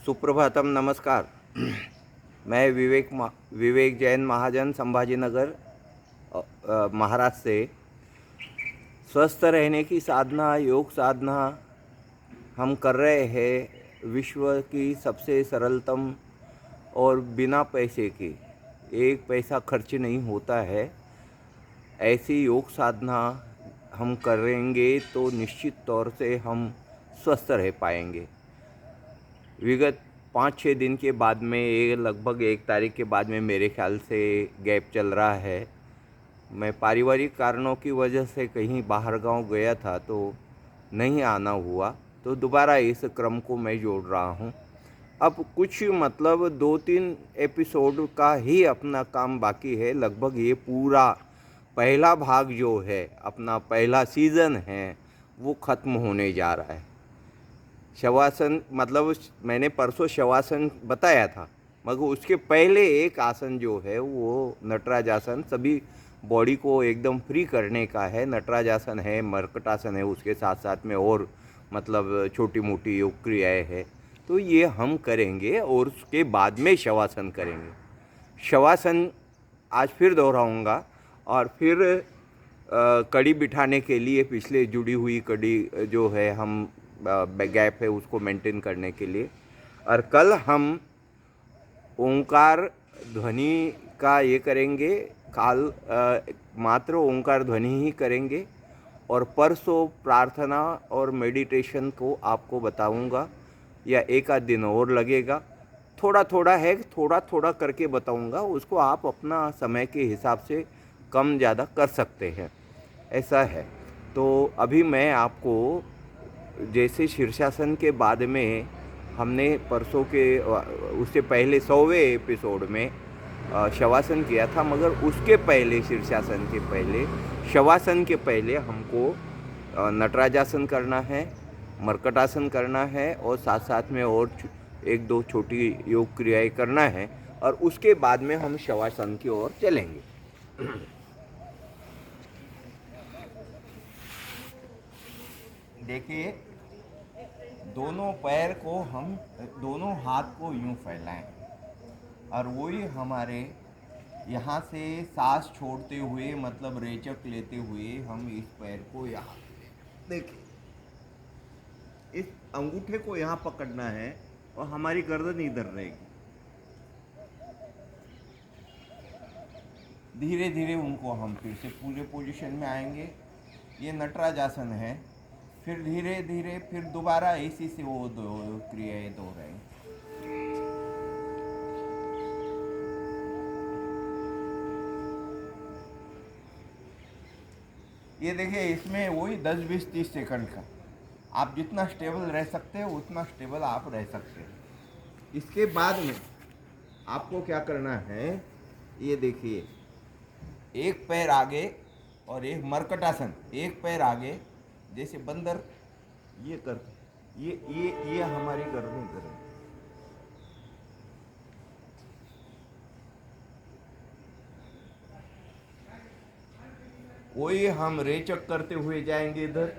सुप्रभातम, नमस्कार। मैं विवेक जैन महाजन, संभाजीनगर, महाराष्ट्र से। स्वस्थ रहने की साधना, योग साधना हम कर रहे हैं। विश्व की सबसे सरलतम और बिना पैसे के, एक पैसा खर्च नहीं होता है, ऐसी योग साधना हम करेंगे तो निश्चित तौर से हम स्वस्थ रह पाएंगे। विगत 5-6 दिन के बाद में, ये लगभग 1 तारीख के बाद में मेरे ख्याल से गैप चल रहा है। मैं पारिवारिक कारणों की वजह से कहीं बाहर गांव गया था तो नहीं आना हुआ, तो दोबारा इस क्रम को मैं जोड़ रहा हूं। अब कुछ मतलब 2-3 एपिसोड का ही अपना काम बाकी है। लगभग ये पूरा पहला भाग जो है, अपना पहला सीज़न है, वो ख़त्म होने जा रहा है। शवासन मतलब मैंने परसों शवासन बताया था, मगर उसके पहले एक आसन जो है वो नटराज आसन, सभी बॉडी को एकदम फ्री करने का है। नटराज आसन है, मर्कटासन है, उसके साथ साथ में और मतलब छोटी मोटी योग क्रियाएँ हैं, तो ये हम करेंगे और उसके बाद में शवासन करेंगे। शवासन आज फिर दोहराऊँगा और फिर कड़ी बिठाने के लिए पिछले जुड़ी हुई कड़ी जो है, हम गैप है उसको मेंटेन करने के लिए। और कल हम ओंकार ध्वनि का ये करेंगे, काल मात्र ओंकार ध्वनि ही करेंगे। और परसों प्रार्थना और मेडिटेशन को आपको बताऊंगा, या एक आध दिन और लगेगा। थोड़ा थोड़ा है, थोड़ा थोड़ा करके बताऊंगा, उसको आप अपना समय के हिसाब से कम ज़्यादा कर सकते हैं, ऐसा है। तो अभी मैं आपको, जैसे शीर्षासन के बाद में हमने परसों के उससे पहले 100वें एपिसोड में शवासन किया था, मगर उसके पहले, शीर्षासन के पहले, शवासन के पहले हमको नटराजासन करना है, मर्कटासन करना है और साथ साथ में और 1-2 छोटी योग क्रियाएं करना है, और उसके बाद में हम शवासन की ओर चलेंगे। देखिए, दोनों पैर को हम, दोनों हाथ को यूं फैलाएं और वही हमारे यहाँ से सांस छोड़ते हुए, मतलब रेचक लेते हुए, हम इस पैर को यहाँ, देखिए, इस अंगूठे को यहाँ पकड़ना है और हमारी गर्दन इधर रहेगी। धीरे धीरे उनको हम फिर से पूरे पोजीशन में आएंगे। ये नटराज आसन है। फिर धीरे धीरे फिर दोबारा इसी से वो दो क्रियाएं दोहराएंगे। ये देखिए, इसमें वही 10-20-30 सेकंड का, आप जितना स्टेबल रह सकते हो उतना स्टेबल आप रह सकते हो। इसके बाद में आपको क्या करना है, ये देखिए, एक पैर आगे और एक मर्कटासन, एक पैर आगे, जैसे बंदर ये कर, ये हमारी गर्दन करें। वही हम रेचक करते हुए जाएंगे इधर,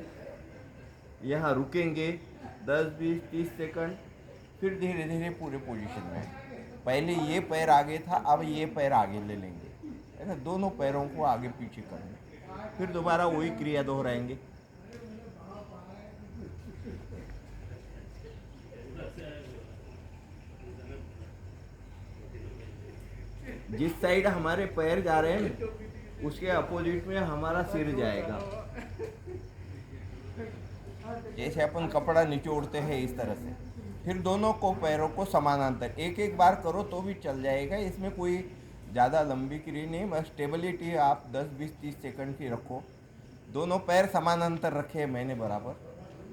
यहाँ रुकेंगे 10-20-30 सेकंड, फिर धीरे धीरे पूरे पोजीशन में। पहले ये पैर आगे था, अब ये पैर आगे ले लेंगे, है ना, दोनों पैरों को आगे पीछे करना। फिर दोबारा वही क्रिया दोहराएंगे। जिस साइड हमारे पैर जा रहे हैं उसके अपोजिट में हमारा सिर जाएगा। जैसे अपन कपड़ा निचोड़ते हैं इस तरह से। फिर दोनों को पैरों को समानांतर एक एक बार करो तो भी चल जाएगा, इसमें कोई ज़्यादा लंबी क्रिया नहीं, बस स्टेबिलिटी आप 10-20-30 सेकंड की रखो। दोनों पैर समानांतर रखे मैंने बराबर,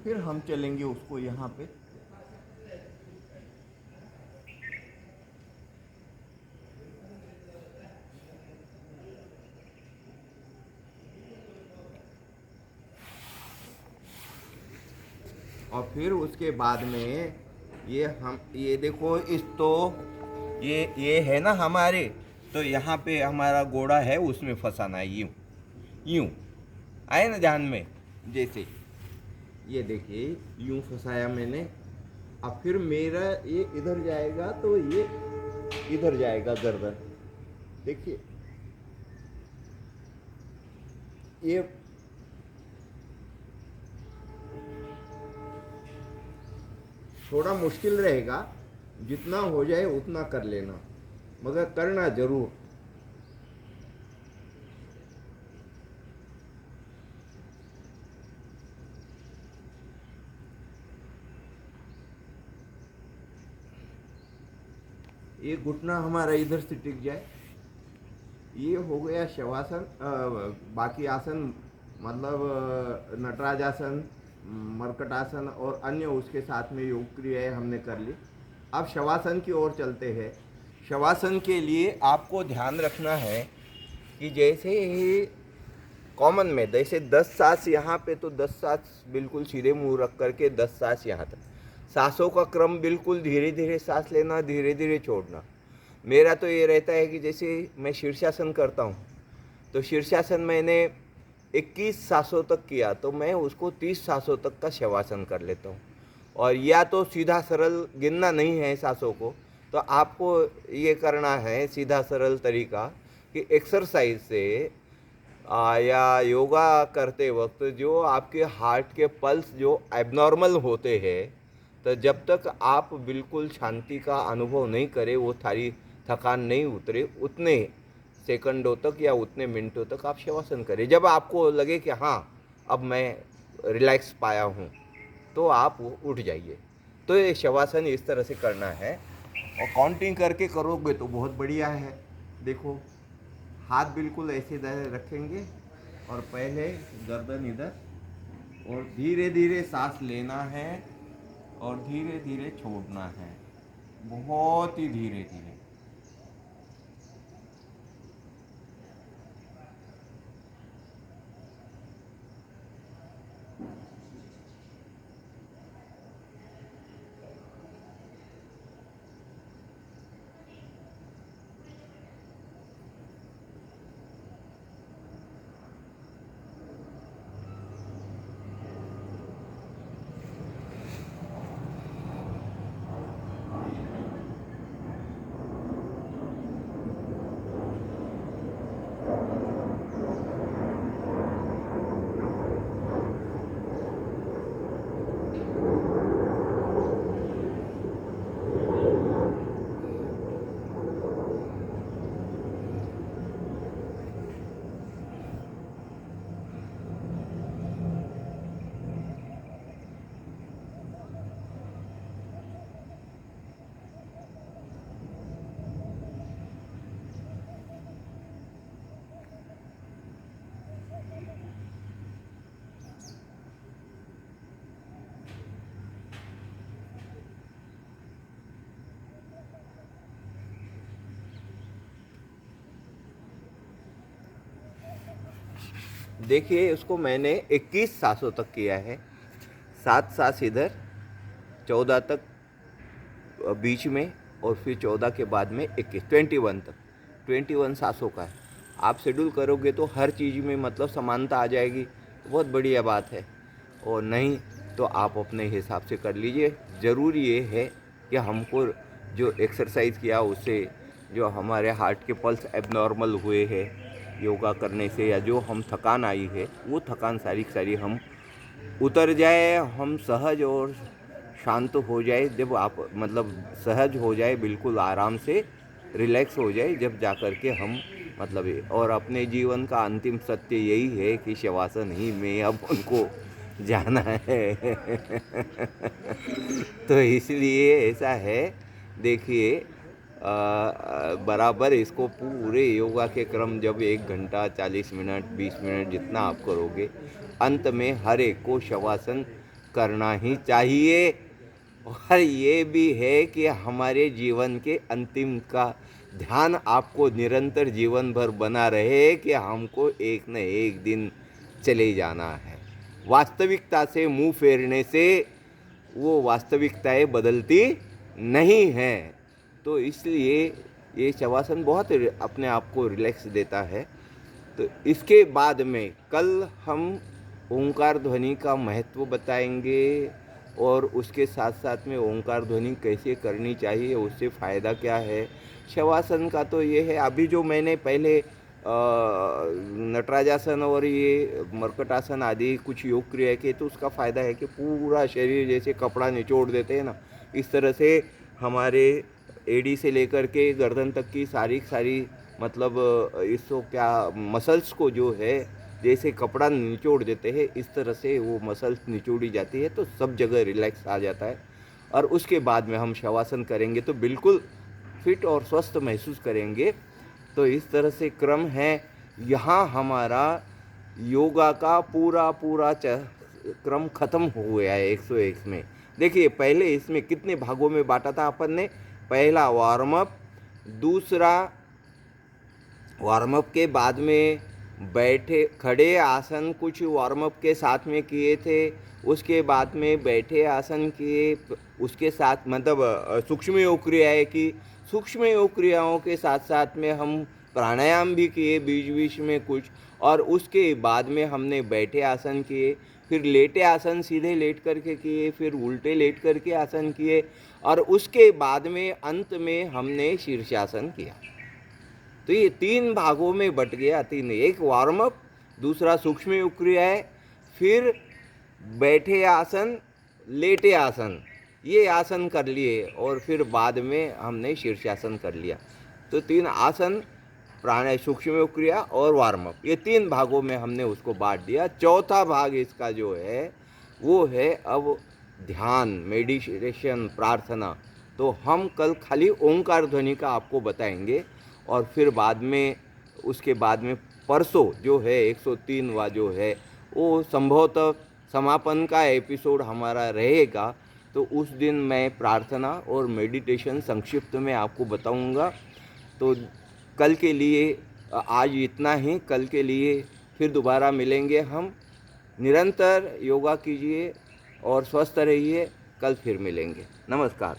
फिर हम चलेंगे उसको यहाँ पे। और फिर उसके बाद में ये देखो, इस तो ये है ना हमारे, तो यहाँ पे हमारा गोड़ा है, उसमें फंसाना है, यूँ यूँ आए ना ध्यान में। जैसे ये देखिए, यूँ फंसाया मैंने। अब फिर मेरा ये इधर जाएगा तो ये इधर जाएगा गर्दन। देखिए ये थोड़ा मुश्किल रहेगा, जितना हो जाए उतना कर लेना, मगर करना जरूर। ये घुटना हमारा इधर से टिक जाए। ये हो गया शवासन। बाकी आसन मतलब नटराज आसन, मरकट आसन और अन्य उसके साथ में योग क्रियाएं हमने कर ली। अब शवासन की ओर चलते हैं। शवासन के लिए आपको ध्यान रखना है कि जैसे ही कॉमन में जैसे 10 सांस यहाँ पे, तो 10 सांस बिल्कुल सीधे मुंह रख करके 10 सांस यहाँ तक। सांसों का क्रम बिल्कुल धीरे धीरे सांस लेना, धीरे धीरे छोड़ना। मेरा तो ये रहता है कि जैसे मैं शीर्षासन करता हूँ, तो शीर्षासन मैंने 21 सांसों तक किया, तो मैं उसको 30 सांसों तक का शवासन कर लेता हूँ। और या तो सीधा सरल गिनना नहीं है सांसों को, तो आपको ये करना है सीधा सरल तरीका कि एक्सरसाइज से या योगा करते वक्त जो आपके हार्ट के पल्स जो एबनॉर्मल होते हैं, तो जब तक आप बिल्कुल शांति का अनुभव नहीं करें, वो सारी थकान नहीं उतरे, उतने सेकंडों तक या उतने मिनटों तक आप शवासन करें। जब आपको लगे कि हाँ अब मैं रिलैक्स पाया हूँ, तो आप उठ जाइए। तो ये शवासन इस तरह से करना है, और काउंटिंग करके करोगे तो बहुत बढ़िया है। देखो हाथ बिल्कुल ऐसे रखेंगे और पहले गर्दन इधर, और धीरे धीरे सांस लेना है और धीरे धीरे छोड़ना है, बहुत ही धीरे धीरे। देखिए उसको मैंने 21 सांसों तक किया है, 7 सांस इधर, 14 तक बीच में, और फिर 14 के बाद में 21, 21 तक, 21 सांसों का है। आप शेड्यूल करोगे तो हर चीज़ में मतलब समानता आ जाएगी, बहुत बढ़िया बात है। और नहीं तो आप अपने हिसाब से कर लीजिए। ज़रूरी ये है कि हमको जो एक्सरसाइज किया उससे जो हमारे हार्ट के पल्स एबनॉर्मल हुए हैं योगा करने से, या जो हम थकान आई है वो थकान सारी सारी हम उतर जाए, हम सहज और शांत हो जाए। जब आप मतलब सहज हो जाए, बिल्कुल आराम से रिलैक्स हो जाए, जब जा कर के हम मतलब ये, और अपने जीवन का अंतिम सत्य यही है कि शवासन ही में अब उनको जाना है। तो इसलिए ऐसा है। देखिए बराबर इसको पूरे योगा के क्रम जब 1 घंटा 40 मिनट 20 मिनट जितना आप करोगे, अंत में हर एक को शवासन करना ही चाहिए। और ये भी है कि हमारे जीवन के अंतिम का ध्यान आपको निरंतर जीवन भर बना रहे कि हमको एक न एक दिन चले जाना है। वास्तविकता से मुंह फेरने से वो वास्तविकताएं बदलती नहीं हैं। तो इसलिए ये शवासन बहुत अपने आप को रिलैक्स देता है। तो इसके बाद में कल हम ओंकार ध्वनि का महत्व बताएंगे, और उसके साथ साथ में ओंकार ध्वनि कैसे करनी चाहिए, उससे फ़ायदा क्या है। शवासन का तो ये है, अभी जो मैंने पहले नटराजासन और ये मर्कटासन आदि कुछ योग क्रिया के, तो उसका फ़ायदा है कि पूरा शरीर जैसे कपड़ा निचोड़ देते हैं ना, इस तरह से हमारे एड़ी से लेकर के गर्दन तक की सारी मतलब इसको क्या मसल्स को जो है जैसे कपड़ा निचोड़ देते हैं, इस तरह से वो मसल्स निचोड़ी जाती है, तो सब जगह रिलैक्स आ जाता है। और उसके बाद में हम शवासन करेंगे तो बिल्कुल फिट और स्वस्थ महसूस करेंगे। तो इस तरह से क्रम है। यहाँ हमारा योगा का पूरा क्रम ख़त्म हो गया है 101 में। देखिए पहले इसमें कितने भागों में बांटा था अपन ने। पहला वार्म अप, दूसरा वार्म अप के बाद में बैठे खड़े आसन कुछ वार्म अप के साथ में किए थे, उसके बाद में बैठे आसन किए, उसके साथ मतलब सूक्ष्म योग क्रियाएँ की, सूक्ष्म योग क्रियाओं के साथ साथ में हम प्राणायाम भी किए बीच बीच में कुछ, और उसके बाद में हमने बैठे आसन किए, फिर लेटे आसन सीधे लेट करके किए, फिर उल्टे लेट करके आसन किए, और उसके बाद में अंत में हमने शीर्षासन किया। तो ये 3 भागों में बट गया। एक वार्म अप, दूसरा सूक्ष्म योग क्रियाएँ, फिर बैठे आसन, लेटे आसन, ये आसन कर लिए, और फिर बाद में हमने शीर्षासन कर लिया। तो 3 आसन, प्राणायाम, सूक्ष्म योग क्रिया और वार्म अप, ये 3 भागों में हमने उसको बांट दिया। चौथा भाग इसका जो है वो है अब ध्यान, मेडिटेशन, प्रार्थना। तो हम कल खाली ओंकार ध्वनि का आपको बताएंगे, और फिर बाद में उसके बाद में परसों जो है 103वां जो है वो संभवतः समापन का एपिसोड हमारा रहेगा। तो उस दिन मैं प्रार्थना और मेडिटेशन संक्षिप्त में आपको बताऊंगा। तो कल के लिए आज इतना ही। कल के लिए फिर दोबारा मिलेंगे हम। निरंतर योगा कीजिए और स्वस्थ रहिए। कल फिर मिलेंगे। नमस्कार।